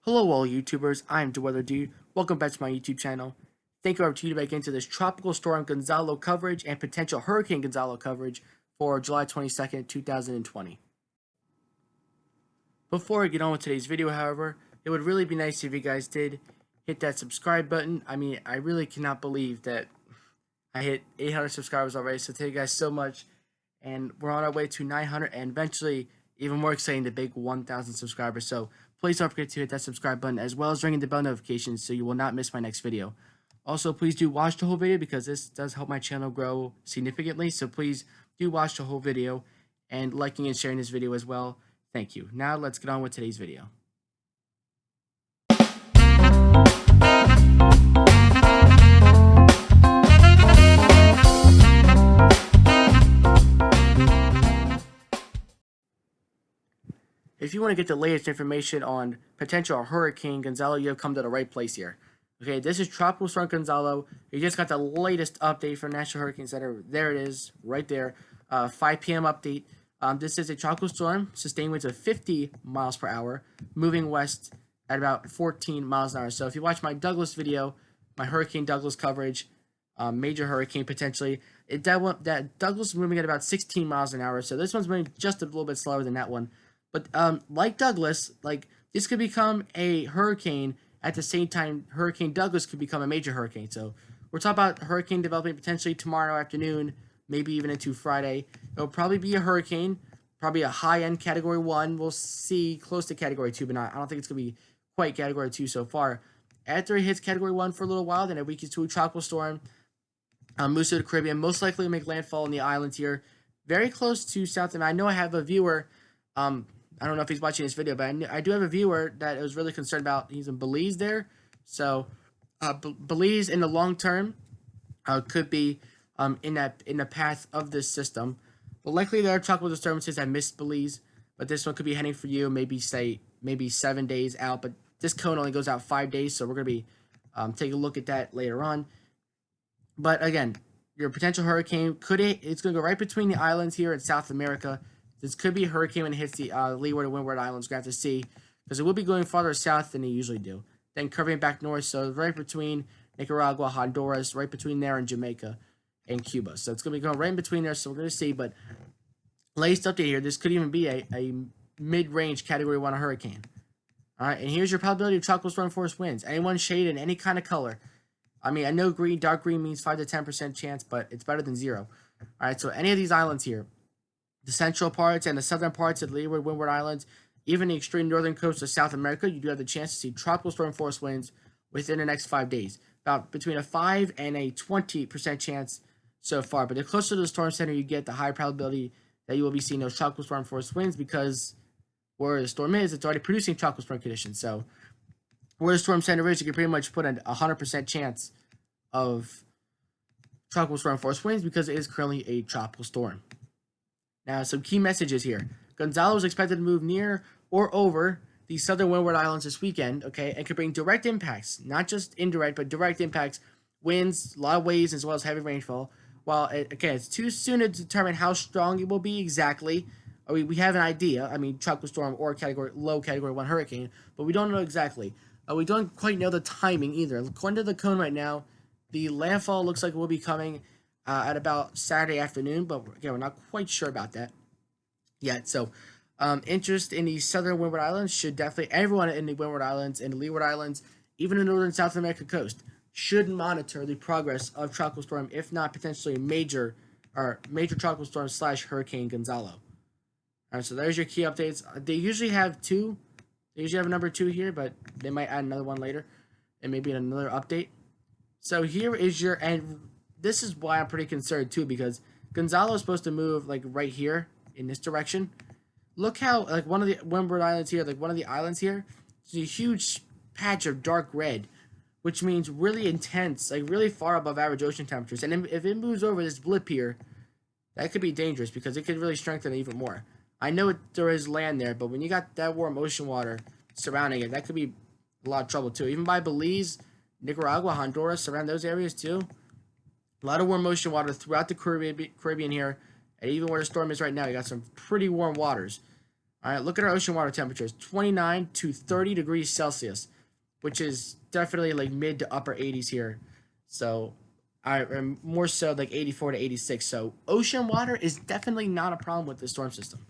Hello all YouTubers, I'm the Weather Dude. Welcome back to my YouTube channel. Thank you for tuning back into this tropical storm Gonzalo coverage and potential Hurricane Gonzalo coverage for July 22nd, 2020. Before I get on with today's video, however, it would really be nice if you guys did hit that subscribe button. I really cannot believe that I hit 800 subscribers already, so thank you guys so much. And we're on our way to 900 and eventually, even more exciting, the big 1,000 subscribers. So please don't forget to hit that subscribe button as well as ringing the bell notifications so you will not miss my next video. Also, please do watch the whole video because this does help my channel grow significantly. So please do watch the whole video and liking and sharing this video as well. Thank you. Now let's get on with today's video. If you want to get the latest information on potential Hurricane Gonzalo, you have come to the right place here. Okay, this is Tropical Storm Gonzalo. You just got the latest update from National Hurricane Center. There it is, right there. 5 p.m. update. This is a tropical storm, sustained winds of 50 miles per hour, moving west at about 14 miles an hour. So if you watch my Douglas video, my Hurricane Douglas coverage, major hurricane potentially, that Douglas is moving at about 16 miles an hour. So this one's moving just a little bit slower than that one. But like Douglas, this could become a hurricane at the same time Hurricane Douglas could become a major hurricane. So we're talking about hurricane developing potentially tomorrow afternoon, maybe even into Friday. It'll probably be a hurricane, probably a high-end Category 1. We'll see close to Category 2, but I don't think it's going to be quite Category 2 so far. After it hits Category 1 for a little while, then it weakens to a tropical storm. Moves to the Caribbean, most likely make landfall in the islands here, very close to South. And I know I have a viewer, I don't know if he's watching this video, but I do have a viewer that was really concerned about. He's in Belize there, so Belize in the long term could be in the path of this system. But likely there are tropical disturbances that miss Belize, but this one could be heading for you. Maybe 7 days out, but this cone only goes out 5 days, so we're gonna be taking a look at that later on. But again, your potential hurricane it's gonna go right between the islands here in South America. This could be a hurricane when it hits the leeward and windward islands. We're going to have to see because it will be going farther south than they usually do. Then curving back north, so right between Nicaragua, Honduras, right between there and Jamaica and Cuba. So it's going to be going right in between there, so we're going to see. But latest update here, this could even be a mid-range Category 1 hurricane. All right, and here's your probability of tropical storm force winds. Anyone shaded in any kind of color. I know dark green means 5 to 10% chance, but it's better than 0. All right, so any of these islands here, the central parts and the southern parts of the leeward windward islands, even the extreme northern coast of South America, you do have the chance to see tropical storm force winds within the next 5 days. About between a 5 and a 20% chance so far. But the closer to the storm center you get, the higher probability that you will be seeing those tropical storm force winds, because where the storm is, it's already producing tropical storm conditions. So where the storm center is, you can pretty much put a 100% chance of tropical storm force winds because it is currently a tropical storm. Now, some key messages here. Gonzalo is expected to move near or over the southern windward islands this weekend, okay, and could bring direct impacts, not just indirect, but direct impacts, winds, a lot of waves, as well as heavy rainfall. While, it's too soon to determine how strong it will be exactly. We have an idea. Tropical storm or low Category 1 hurricane, but we don't know exactly. We don't quite know the timing either. According to the cone right now, the landfall looks like it will be coming at about Saturday afternoon, but again, we're not quite sure about that yet. So, interest in the southern windward islands should definitely, everyone in the windward islands and the leeward islands, even the northern South American coast, should monitor the progress of tropical storm, if not potentially major tropical storm / Hurricane Gonzalo. All right, so there's your key updates. They usually have two. They usually have a number 2 here, but they might add another one later, and maybe another update. So here is your and. This is why I'm pretty concerned too, because Gonzalo is supposed to move right here in this direction. Look how one of the windward islands here, one of the islands here, there's a huge patch of dark red, which means really intense, really far above average ocean temperatures. And if it moves over this blip here, that could be dangerous because it could really strengthen it even more. I know there is land there, but when you got that warm ocean water surrounding it, that could be a lot of trouble too. Even by Belize, Nicaragua, Honduras, around those areas too. A lot of warm ocean water throughout the Caribbean here. And even where the storm is right now, you got some pretty warm waters. All right, look at our ocean water temperatures, 29 to 30 degrees Celsius, which is definitely like mid to upper 80s here. So, am more so like 84 to 86. So, ocean water is definitely not a problem with the storm system.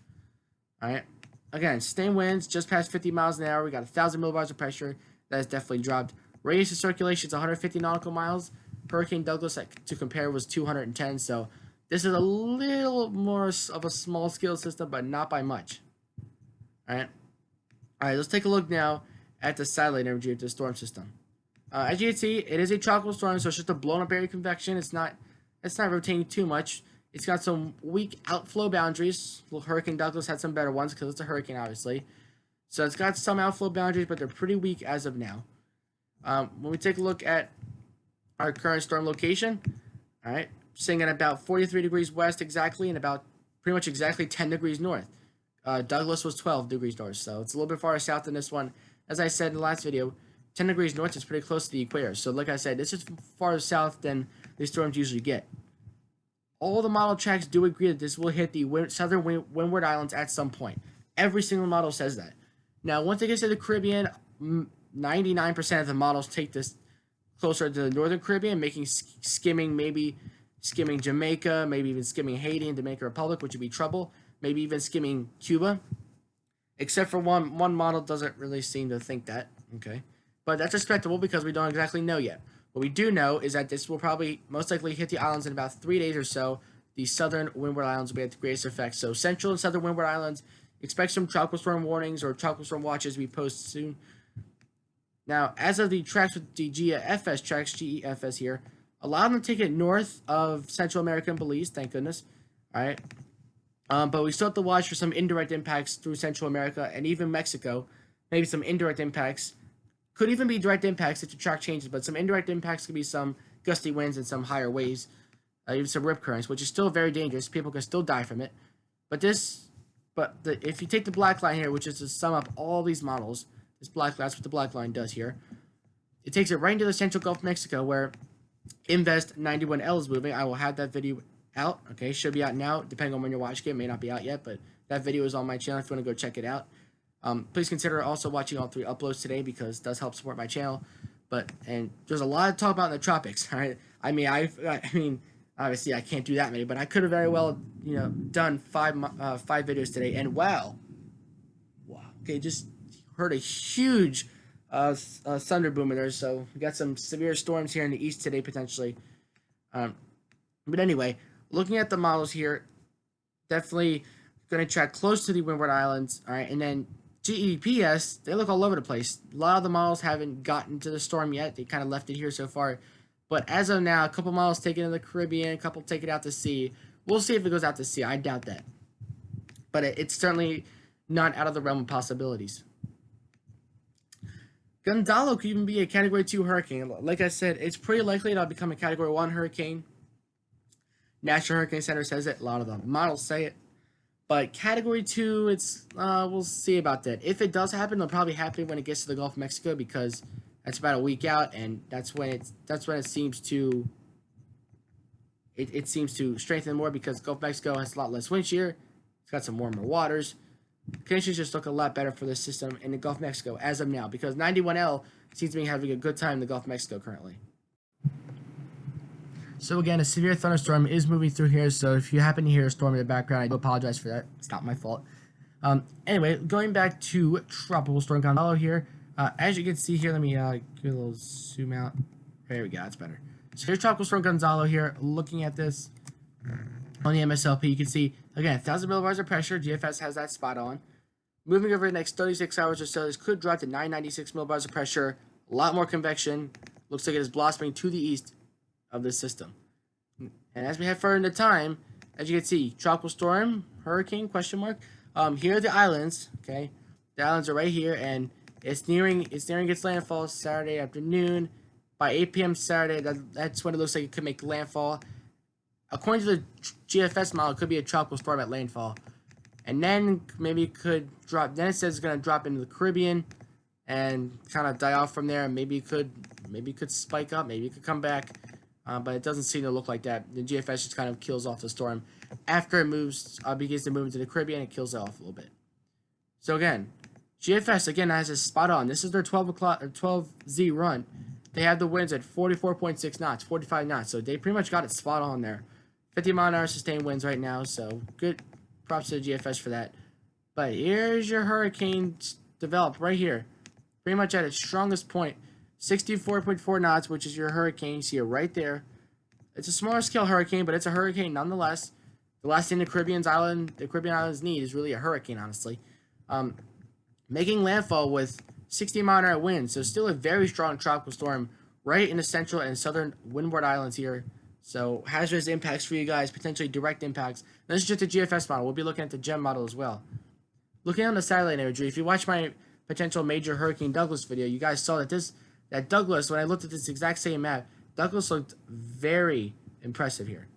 All right. Again, sustained winds just past 50 miles an hour. We got 1,000 millibars of pressure. That has definitely dropped. Radius of circulation is 150 nautical miles. Hurricane Douglas, to compare, was 210. So this is a little more of a small scale system, but not by much. All right. All right. Let's take a look now at the satellite imagery of the storm system. As you can see, it is a tropical storm, so it's just a blown up area of convection. It's not rotating too much. It's got some weak outflow boundaries. Well, Hurricane Douglas had some better ones because it's a hurricane, obviously. So it's got some outflow boundaries, but they're pretty weak as of now. When we take a look at our current storm location, all right, sitting at about 43 degrees west exactly and about pretty much exactly 10 degrees north. Douglas was 12 degrees north, so it's a little bit farther south than this one. As I said in the last video, 10 degrees north is pretty close to the equator. So like I said, this is farther south than these storms usually get. All the model tracks do agree that this will hit the southern Windward Islands at some point. Every single model says that. Now, once it gets to the Caribbean, 99% of the models take this closer to the northern Caribbean, making maybe skimming Jamaica, maybe even skimming Haiti and Dominican Republic, which would be trouble. Maybe even skimming Cuba. Except for one model doesn't really seem to think that. Okay, but that's respectable because we don't exactly know yet. What we do know is that this will probably most likely hit the islands in about 3 days or so. The southern Windward Islands will be at the greatest effect. So central and southern Windward Islands, expect some tropical storm warnings or tropical storm watches to be posted soon. Now, as of the tracks with the GFS tracks, GEFS here, a lot of them take it north of Central America and Belize, thank goodness. All right. But we still have to watch for some indirect impacts through Central America and even Mexico. Maybe some indirect impacts. Could even be direct impacts if the track changes, but some indirect impacts could be some gusty winds and some higher waves, even some rip currents, which is still very dangerous. People can still die from it. If you take the black line here, which is to sum up all these models, that's what the black line does here. It takes it right into the central Gulf of Mexico where Invest 91L is moving. I will have that video out. Okay, should be out now, depending on when you're watching it. It may not be out yet, but that video is on my channel if you want to go check it out. Please consider also watching all 3 uploads today because it does help support my channel. And there's a lot to talk about in the tropics. All right, I mean, obviously I can't do that many, but I could have very well, done 5 videos today. And wow, okay, just heard a huge thunder boom in there. So we got some severe storms here in the east today potentially. But anyway, looking at the models here, definitely going to track close to the Windward Islands. All right, and then GEPS, they look all over the place. A lot of the models haven't gotten to the storm yet. They kind of left it here so far. But as of now, a couple models take it in the Caribbean, a couple take it out to sea. We'll see if it goes out to sea. I doubt that. But it's certainly not out of the realm of possibilities. Gonzalo could even be a Category 2 hurricane. Like I said, it's pretty likely it'll become a Category 1 hurricane. National Hurricane Center says it. A lot of the models say it. But Category 2, it's we'll see about that. If it does happen, it'll probably happen when it gets to the Gulf of Mexico because that's about a week out, and that's when it seems to strengthen more because Gulf of Mexico has a lot less wind shear. It's got some warmer waters. Conditions just look a lot better for this system in the Gulf of Mexico as of now because 91L seems to be having a good time in the Gulf of Mexico currently. So again, a severe thunderstorm is moving through here, so if you happen to hear a storm in the background, I do apologize for that. It's not my fault. Anyway, going back to Tropical Storm Gonzalo here. As you can see here, let me give a little zoom out. There we go, that's better. So here's Tropical Storm Gonzalo here. Looking at this on the MSLP, you can see, again, 1,000 millibars of pressure. GFS has that spot on. Moving over the next 36 hours or so, this could drop to 996 millibars of pressure. A lot more convection. Looks like it is blossoming to the east of this system. And as we head further into time, as you can see, tropical storm, hurricane, question mark. Here are the islands, okay? The islands are right here, and it's nearing its landfall Saturday afternoon. By 8 p.m. Saturday, that's when it looks like it could make landfall. According to the GFS model, it could be a tropical storm at landfall. And then maybe it could drop, then it says it's going to drop into the Caribbean and kind of die off from there. Maybe it could spike up, maybe it could come back. But it doesn't seem to look like that. The GFS just kind of kills off the storm. After it begins to move into the Caribbean, it kills it off a little bit. So again, GFS again has a spot on. This is their 12 o'clock or 12Z run. They have the winds at 44.6 knots, 45 knots. So they pretty much got it spot on there. 50-mile-an-hour sustained winds right now. So good props to the GFS for that. But here's your hurricane developed right here. Pretty much at its strongest point. 64.4 knots, which is your hurricane. You see it right there. It's a smaller scale hurricane, but it's a hurricane nonetheless. The last thing the Caribbean Islands need is really a hurricane, honestly. Making landfall with 60-mile-an-hour winds, so still a very strong tropical storm right in the central and southern windward islands here. So hazardous impacts for you guys, potentially direct impacts. And this is just the GFS model. We'll be looking at the GEM model as well. Looking on the satellite imagery, if you watch my potential major Hurricane Douglas video, you guys saw that Douglas, when I looked at this exact same map, Douglas looked very impressive here.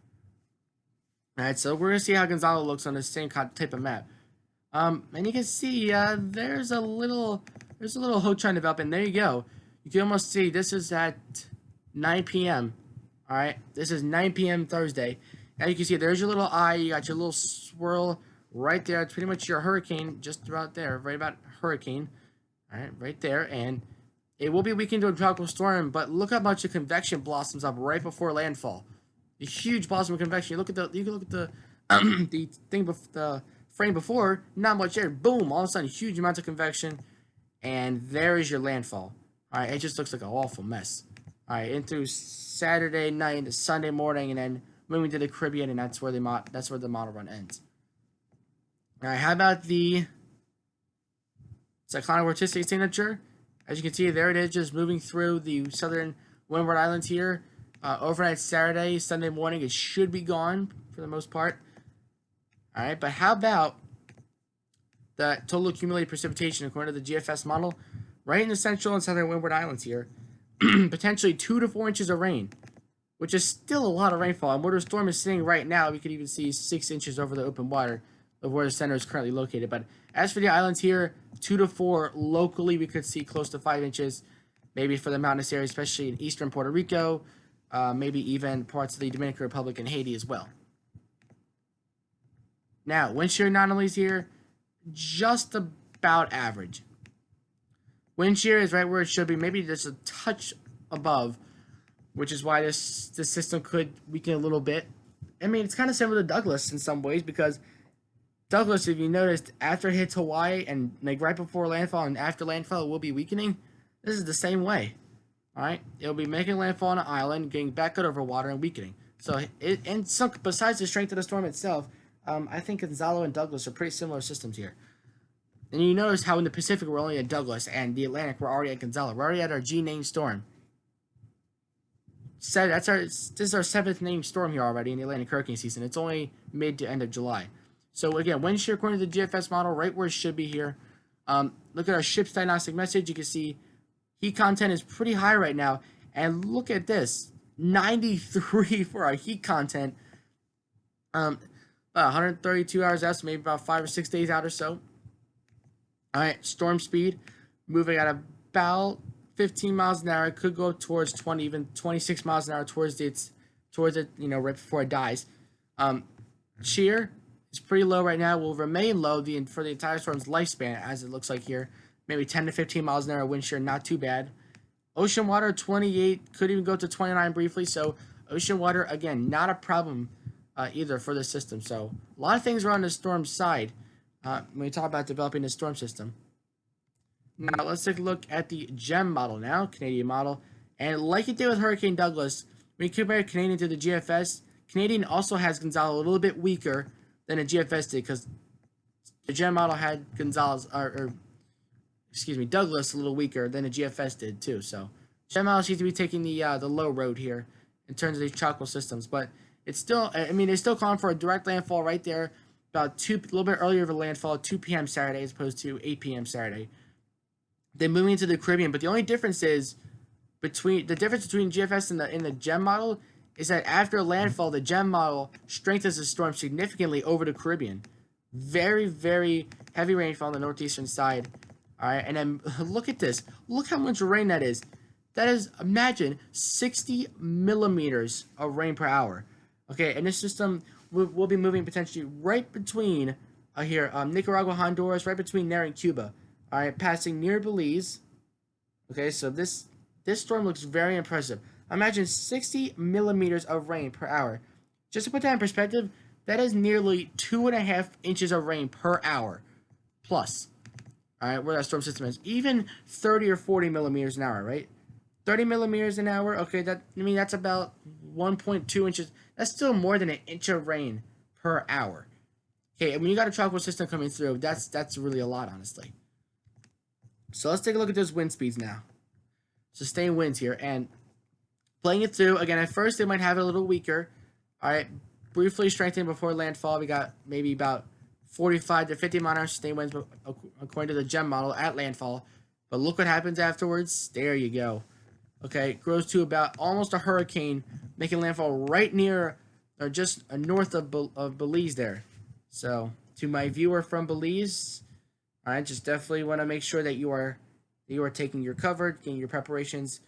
Alright, so we're going to see how Gonzalo looks on the same type of map. And you can see there's a little Ho-Chun developing. There you go. You can almost see this is at 9 p.m. Alright, this is 9 p.m. Thursday. As you can see, there's your little eye. You got your little swirl right there. It's pretty much your hurricane just about there. Right about hurricane. Alright, right there. And it will be weakened to a tropical storm, but look how much the convection blossoms up right before landfall. The huge blossom of convection. You can look at the the frame before, not much air. Boom! All of a sudden, huge amounts of convection, and there is your landfall. All right, it just looks like an awful mess. All right, into Saturday night into Sunday morning, and then moving to the Caribbean, and that's where the model run ends. All right, how about the cyclonic vorticity signature? As you can see, there it is, just moving through the southern windward islands here. Overnight Saturday, Sunday morning, it should be gone for the most part. Alright, but how about the total accumulated precipitation according to the GFS model? Right in the central and southern windward islands here. Potentially 2 to 4 inches of rain, which is still a lot of rainfall. And where the storm is sitting right now, we could even see 6 inches over the open water of where the center is currently located. But as for the islands here, 2 to 4 locally, we could see close to 5 inches, maybe for the mountainous areas, especially in eastern Puerto Rico, maybe even parts of the Dominican Republic and Haiti as well. Now, wind shear anomalies here, just about average. Wind shear is right where it should be, maybe just a touch above, which is why this system could weaken a little bit. I mean, it's kind of similar to Douglas in some ways, because Douglas, if you noticed, after it hits Hawaii and like right before landfall and after landfall, it will be weakening. This is the same way. All right, it'll be making landfall on an island, getting back out over water and weakening. So, besides the strength of the storm itself, I think Gonzalo and Douglas are pretty similar systems here. And you notice how in the Pacific we're only at Douglas, and the Atlantic we're already at Gonzalo. We're already at our G-named storm. This is our 7th named storm here already in the Atlantic hurricane season. It's only mid to end of July. So again, wind shear according to the GFS model, right where it should be here. Look at our ship's diagnostic message. You can see heat content is pretty high right now. And look at this, 93 for our heat content. About 132 hours out, so maybe about 5 or 6 days out or so. All right, storm speed moving at about 15 miles an hour. It could go towards 20, even 26 miles an hour towards it, you know, right before it dies. Shear is pretty low right now. Will remain low for the entire storm's lifespan, as it looks like here. Maybe 10 to 15 miles an hour wind shear, not too bad. Ocean water 28, could even go to 29 briefly. So ocean water again, not a problem either for the system. So a lot of things are on the storm side when we talk about developing the storm system. Now let's take a look at the GEM model now, Canadian model. And like it did with Hurricane Douglas, when you compare Canadian to the GFS, Canadian also has Gonzalo a little bit weaker than the GFS did, because the GEM model had Douglas a little weaker than the GFS did too. So GEM model seems to be taking the low road here in terms of these tropical systems, but it's still, I mean, they're still calling for a direct landfall right there, about a little bit earlier of a landfall, 2 p.m. Saturday as opposed to 8 p.m. Saturday. Then moving into the Caribbean, but the only difference is between GFS and the GEM model is that after landfall, the GEM model strengthens the storm significantly over the Caribbean. Very, very heavy rainfall on the northeastern side. All right, and then look at this. Look how much rain that is. That is, imagine 60 millimeters of rain per hour. Okay, and this system will be moving potentially right between here, Nicaragua, Honduras, right between there and Cuba. All right, passing near Belize. Okay, so this storm looks very impressive. Imagine 60 millimeters of rain per hour. Just to put that in perspective, that is nearly 2.5 inches of rain per hour, plus. All right, where that storm system is. Even 30 or 40 millimeters an hour, right? 30 millimeters an hour. Okay, that's about 1.2 inches. That's still more than an inch of rain per hour. Okay, and when you got a tropical system coming through, that's really a lot, honestly. So let's take a look at those wind speeds now. Sustained winds here, and playing it through again. At first, they might have it a little weaker. All right, briefly strengthening before landfall. We got maybe about 45 to 50 mile an hour sustained winds according to the GEM model at landfall. But look what happens afterwards. There you go. Okay, it grows to about almost a hurricane, making landfall right near or just north of Belize there. So to my viewer from Belize, I just definitely want to make sure that you are taking your cover, getting your preparations,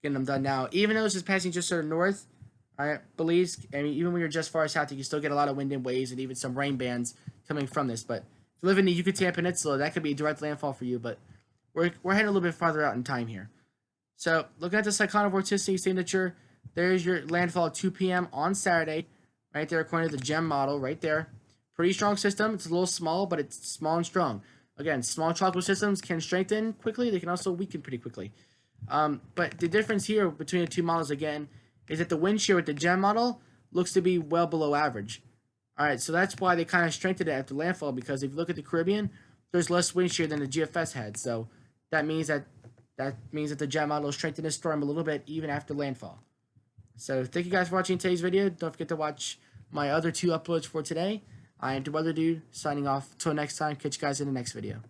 getting them done now. Even though this is passing just sort of north, all right, Belize, I mean, even when you're just far south, you can still get a lot of wind and waves and even some rain bands coming from this. But if you live in the Yucatan Peninsula, that could be a direct landfall for you. But we're heading a little bit farther out in time here. So looking at the cyclonic vorticity signature, there's your landfall at 2 p.m. on Saturday, right there according to the GEM model, right there. Pretty strong system. It's a little small, but it's small and strong. Again, small tropical systems can strengthen quickly. They can also weaken pretty quickly. But the difference here between the two models, again, is that the wind shear with the GEM model looks to be well below average. All right, so that's why they kind of strengthened it after landfall, because if you look at the Caribbean, there's less wind shear than the GFS had. So that means that the GEM model strengthened the storm a little bit even after landfall. So thank you guys for watching today's video. Don't forget to watch my other two uploads for today. I am the Weather Dude, signing off. Till next time, catch you guys in the next video.